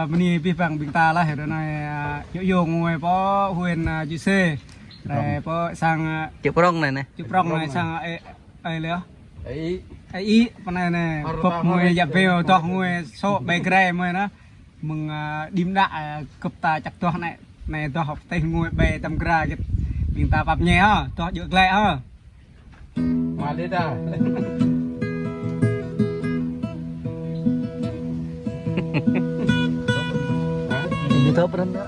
mình đi bị bằng bình ta là hết rồi này yêu ngồi có huyền chữ C này có sang chụp rong này này sang ai nữa ý con này cục ngồi dập về to ngồi số bài gray mới đó mừng đêm đại cục ta chặt to này to học tay ngồi bài tầm gra cái bình ta bập nhẹ ha to dược lại ha mà đi ra top bên đó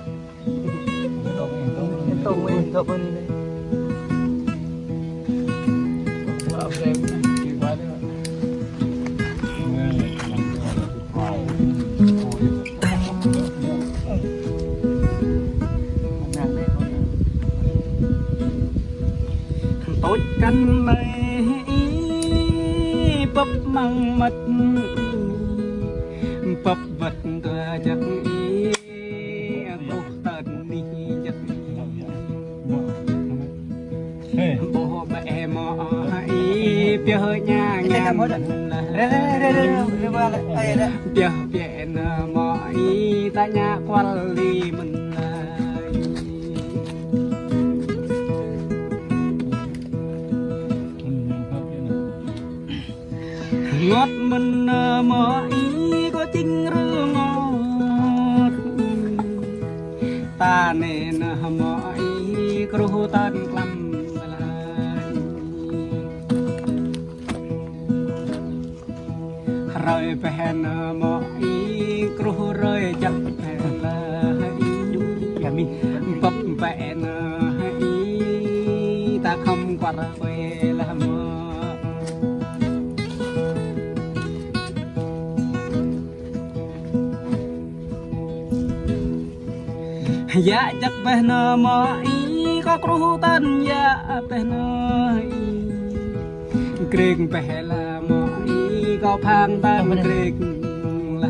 top bên này tối căn này bắp măng mật bắp vật tòa chắc ý bố tận đi chắc bố mẹ mò ý bia hơi nhà ngàn bia biển mò ý ta nhà quan ly mình ngót mình mò ý có chinh rư ngót ta nên mò ý kru tan klam rơi bèn mò ý kru rơi chặt bèn là mi bập bèn ý ta không qua về là dạ chắc bên mò ý có kru tan dạ bên kring bè là mò ý có phang tan kring là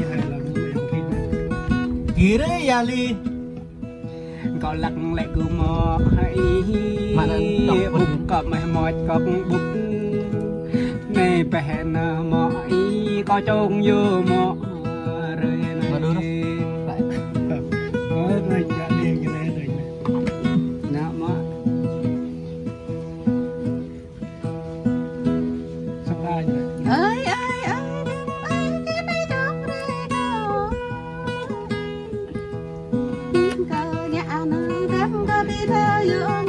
hay là kì đấy ya li có lặng lại cứ mò ý bụng có mày mỏi có bụng này bè mò ý có trông vô mò rồi rồi trả liền cho nên rồi nào mà sắp ra rồi ơi cái mấy đứa đây đâu tiếng cờ nhà nó đang có đi theo dương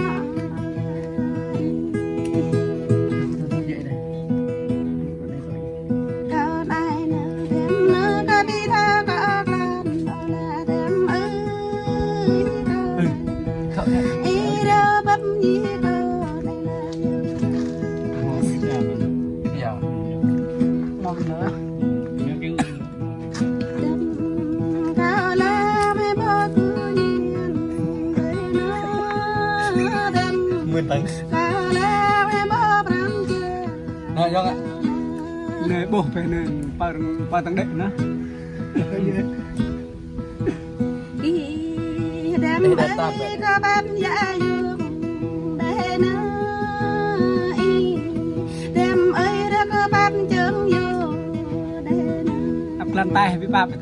cờ này nó đem nó có đi theo cờ lan đó là đem ý đâu bấm gì cờ này là một nữa cờ là mấy bó cứ nhìn thấy nó đem nguyên tấn cờ là mấy bó bám chưa rồi do ạ này bố phải nên ba tầng đệ nữa đem ấy có bám dạ dương để nó đem ấy đã có bám chân vô để nó áp lan tay với ba phải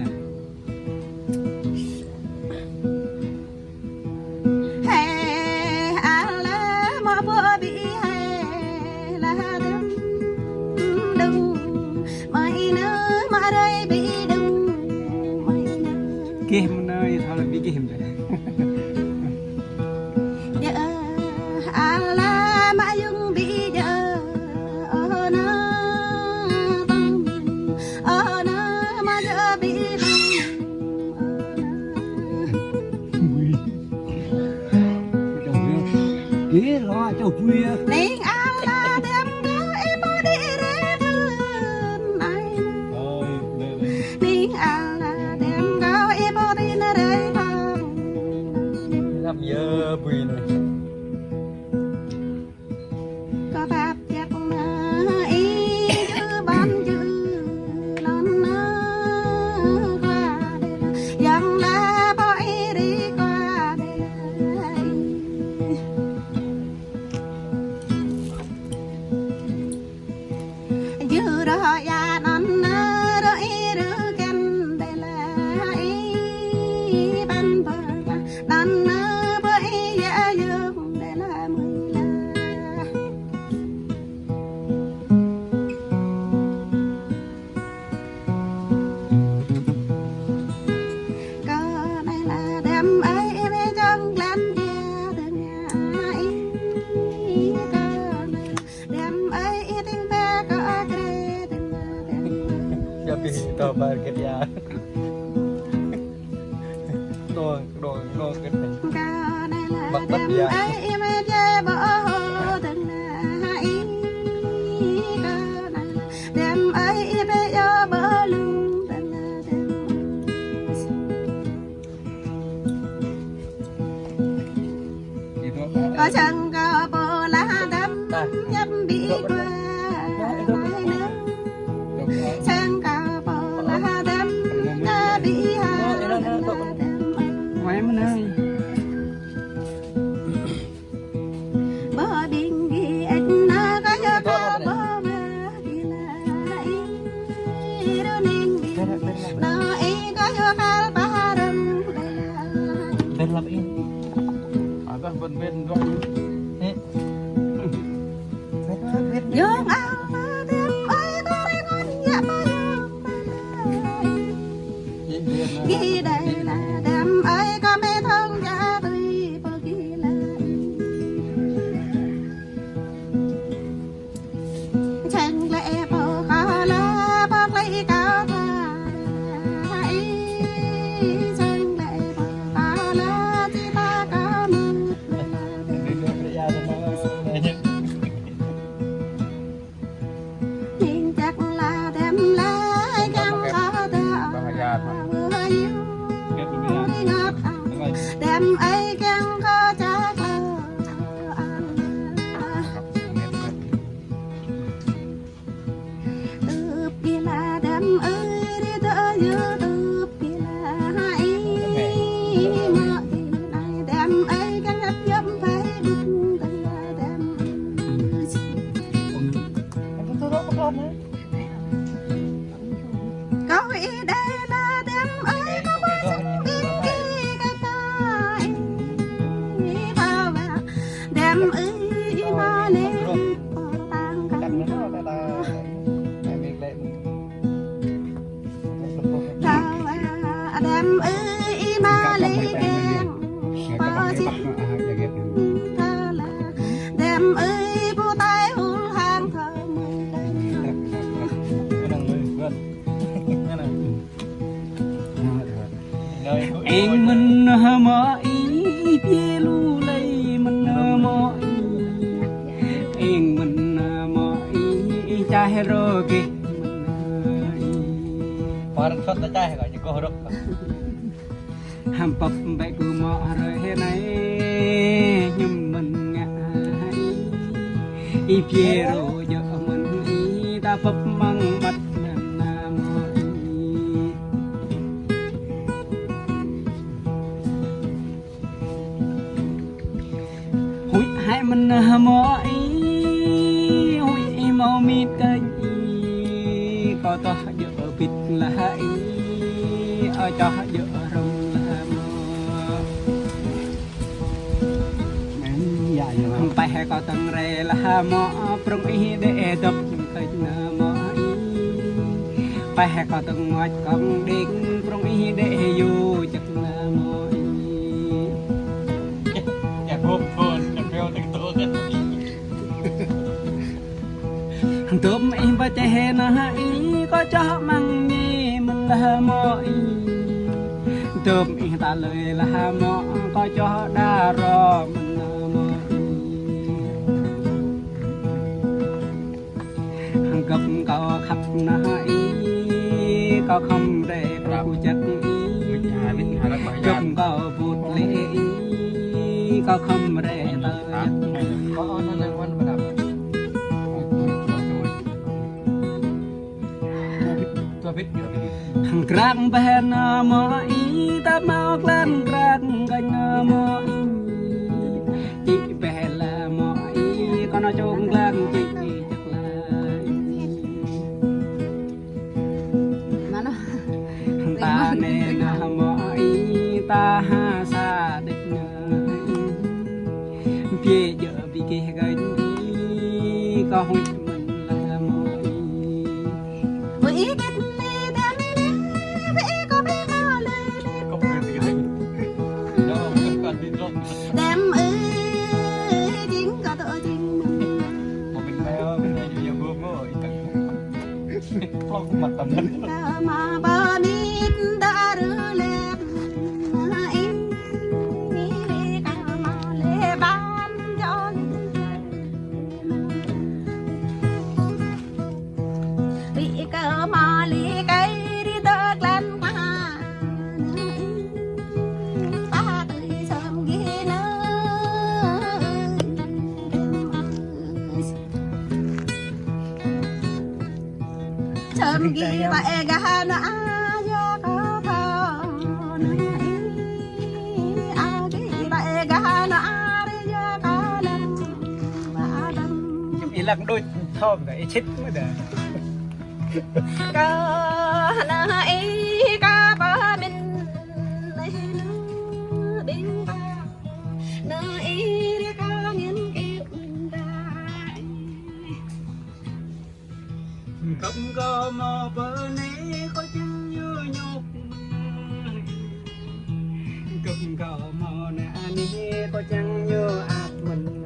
hè là mà bữa bị hè là đem đừng mày nữa mà đây bị đừng mày kim nơi thôi là bị kim rồi là mà dương bị giờ ở nó mà giờ bị ghế lo cho vui nên là đem có em đi ra vườn này nên là đem có em đi ra đây phòng làm giờ vui này có bạp chắc ý chứ bán chữ non qua đây dân là bỏ đi qua đây dư đó ya non rồi ken đây Tao ba kết ya. Đồ kết này. Bật đất ya. Có chân có bồ lá đâm nhấp bị qua mái nước chân có bồ lá đâm đã bị hà đâm Ngoại mà nơi bờ biển ghi anh na có cho có bờ bờ đi lại đâu nên nó ấy có cho khá ba đâm Bên làm in. Ada ben dong. dương ao mà đêm ấy có ai ngon dạ bao ghi đây là đêm ấy có mê thân giá tùy bờ ghi lại chẳng lẽ bờ khó lá bác lấy cao thà chẳng lẽ bờ khó lá chỉ ta có một nhìn chắc là đêm lại chẳng có ta vừa yêu ngọt đêm ấy chẳng có chắc là tụp kia là đêm ơi đi tới giữa tụp kia là hai mọi này đêm ấy chẳng hấp dẫn phải đúng tên là đêm có vị đây là đêm ấy có bao biết kia cái tai bao và đêm ấy mà nên bỏ tăng cánh bao và đêm ấy mà lấy đèn bao chiếc thơ là đêm ấy bu tay hôn hàng thơ mừng đây Anh mình mơ ý phía lu lây mình mơ ý anh mình mơ ý chahe ro ke Parang shot na chai gọi như cô horok. ham pap bai ku mơ rồi he này nhưng mình ngại ý phía ro giờ mình ý ta pap mang bắt na mơ ý hụi hai mình mơ ý hụi mau mít cái có to giờ bịt là ý ở cho giờ rồng là mơ không phải hay có tầng rê là mơ prong ý để đập tới mơ ý phải hay có tầng ngoại con đinh prong ý để dù chắc là mơ ý Ya bom phun, ya kêu từng tổ cái. tụm em và trẻ na ý có cho mang nghe mình là mơ ý tụm em ta lời là mơ có cho đa rò mình là mơ ý gặp có khắp na ý có không để đâu chắc ý gặp có vụt lệ ý có không để tơ Có nó là quan mà đập. Tua biết nhiều cái. hàng răng bên mơ ý ta mau lên răng gần mơ ý chị về là mơ ý con nó trông lên chị chắc là mà nó ta nên mơ ý ta ha xa địch phía giờ vì kia gần có hụt mình là mơ ý với cái đêm ơi chính có tội chính Một mình bay ơi, bên này nhiều bướm rồi. Phong mặt tầm cao mà bờ mít đã rửa lẹp ấy cả mà lê ban cho bị cờ mà lì cây đi tơ lên qua ta tới sớm ghé sớm ghi tại gà nó do có thọ à ghi tại gà nó do có lần và lần ý là đôi thơm cái chết mới được ca na ý ca ba mình đây nó bên ba na ý đi ca những kiếp đại không có mò bờ này có chân như nhục không có mò nè này có chân như ác mình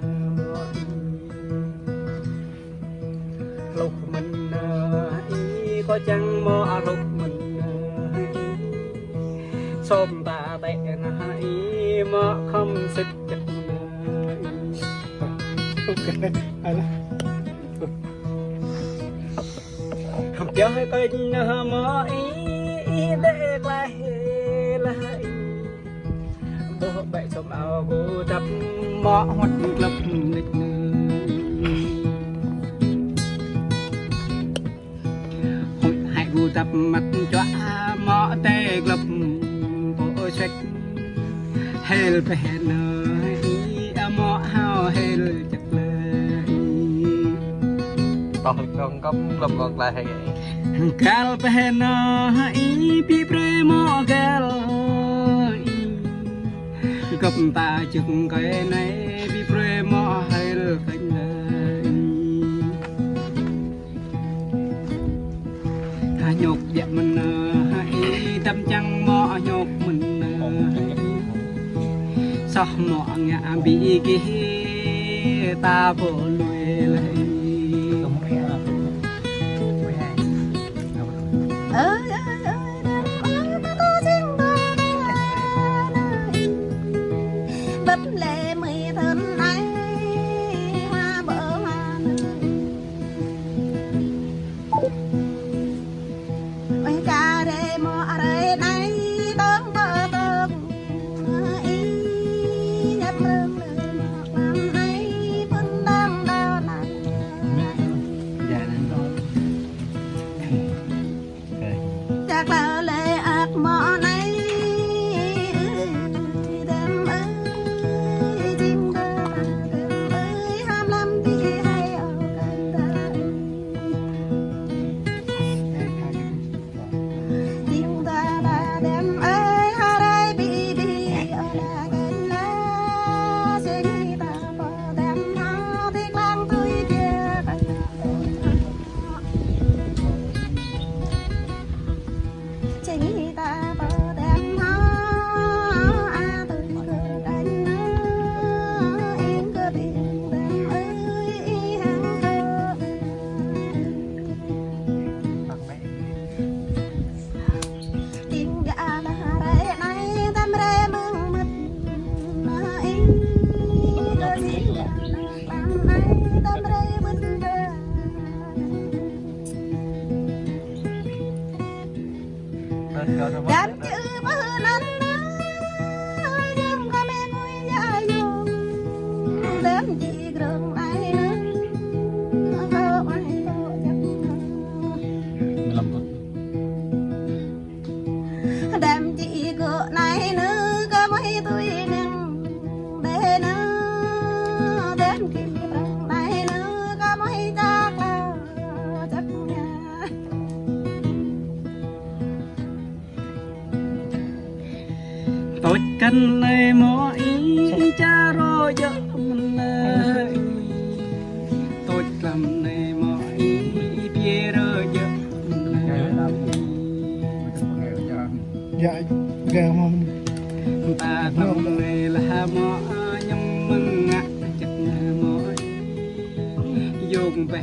lục mình ý có chân mò lục mình xôm ta tệ na ý mò không xích chặt ok hay là học chơi coi mò ý để lại bố bậy xôm áo cô tập mò hoạt lập lịch hai cô tập mặt cho mò tê lập bộ sách hel bèn ý mò hao hel chặt lời còn cầm còn lại hay vậy Kal pehena i pi premo kal Gap ta chừng cái này pi premo hay là cánh này Hà nhục dạ mình i đâm chăng mọ nhục mình Sao mọ ngã bị kia ta bộ lùi lại ơi ơi ơi đàn ơi ta xin bấm lệ mười thân ấy hoa bờ hoa ôi ca rê mò rê này tớm bờ tớm ý nhập rừng lửa làm hay phân đam đau này chắc là lệ ác mọ này đêm ơi chim đơ đêm ơi ham lắm thì hay ở gần đây chim ta đã đêm ơi ha đây bị ở là gần lá sẽ nghĩ ta bờ đêm ha tiếc lang tôi kia chỉ ta bờ đêm ha à tôi cơ đánh nó em cơ biển đêm ơi hàng cơ tiếng gà là rê này tâm rê mừng mịt mà em cơ gì là làm này tâm rê mịt bờ đám chữ bơ nắn đêm có mẹ vui dạ dùng đám chị grông ai nữa không ai có chắc đám chị cửa này nữa có mấy tuổi nâng để nữa đám chị grông này nữa có mấy chắc là chắc nhà tôi cần này mò ý cha rồi giấc mình lại tôi làm này mò ý bia rồi giấc mình lại dạ gà mong ta tâm này là mò nhâm mừng ngã chặt mò dùng về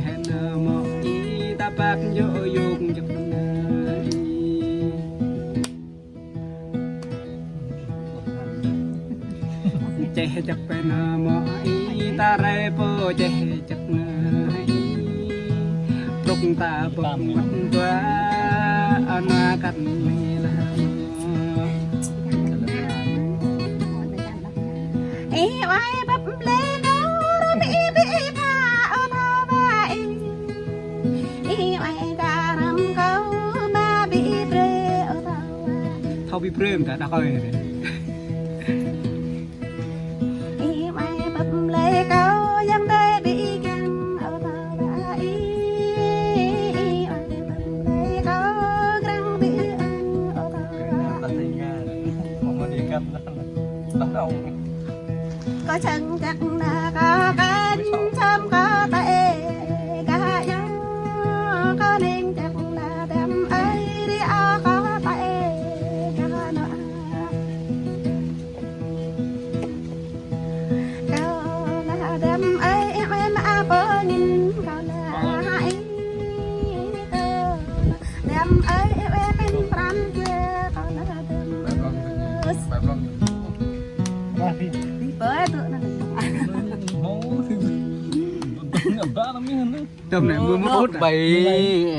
mò ý ta bắt vô dùng giấc này ใจจักเป็นหมอยตาไรโปใจจักเนยปรุงตาบงวันตัวเอาหน้ากันนี่ละ อีไว้แบบเลโนบีบีพาเอาเท่าไปอีไว้การำเขามาบีเปรเอาเท่าไป เท่าพี่เพิ่มแต่ได้ค่อยเลย อีไว้แบบเลเขายังได้บีกันเอาเท่าไปอีไว้แบบเลเขากรังบีเอาเท่าไป Katanya, mau diikat tahu. ก็ฉันจักนาก็กันชมก็ตาเอกะยังก็เน่งจักนาดำไอริอาก็ตาเอกะโนก็นาดำไอไม่มาปนินก็นาไอก็ดำไอเป็นพรันเจ้าก็นาดำ Belum. ว่าพี่ เปิดตัวนั่น Mau sih. Enggak banget nih. เติมไหนมือมาอุด Baik.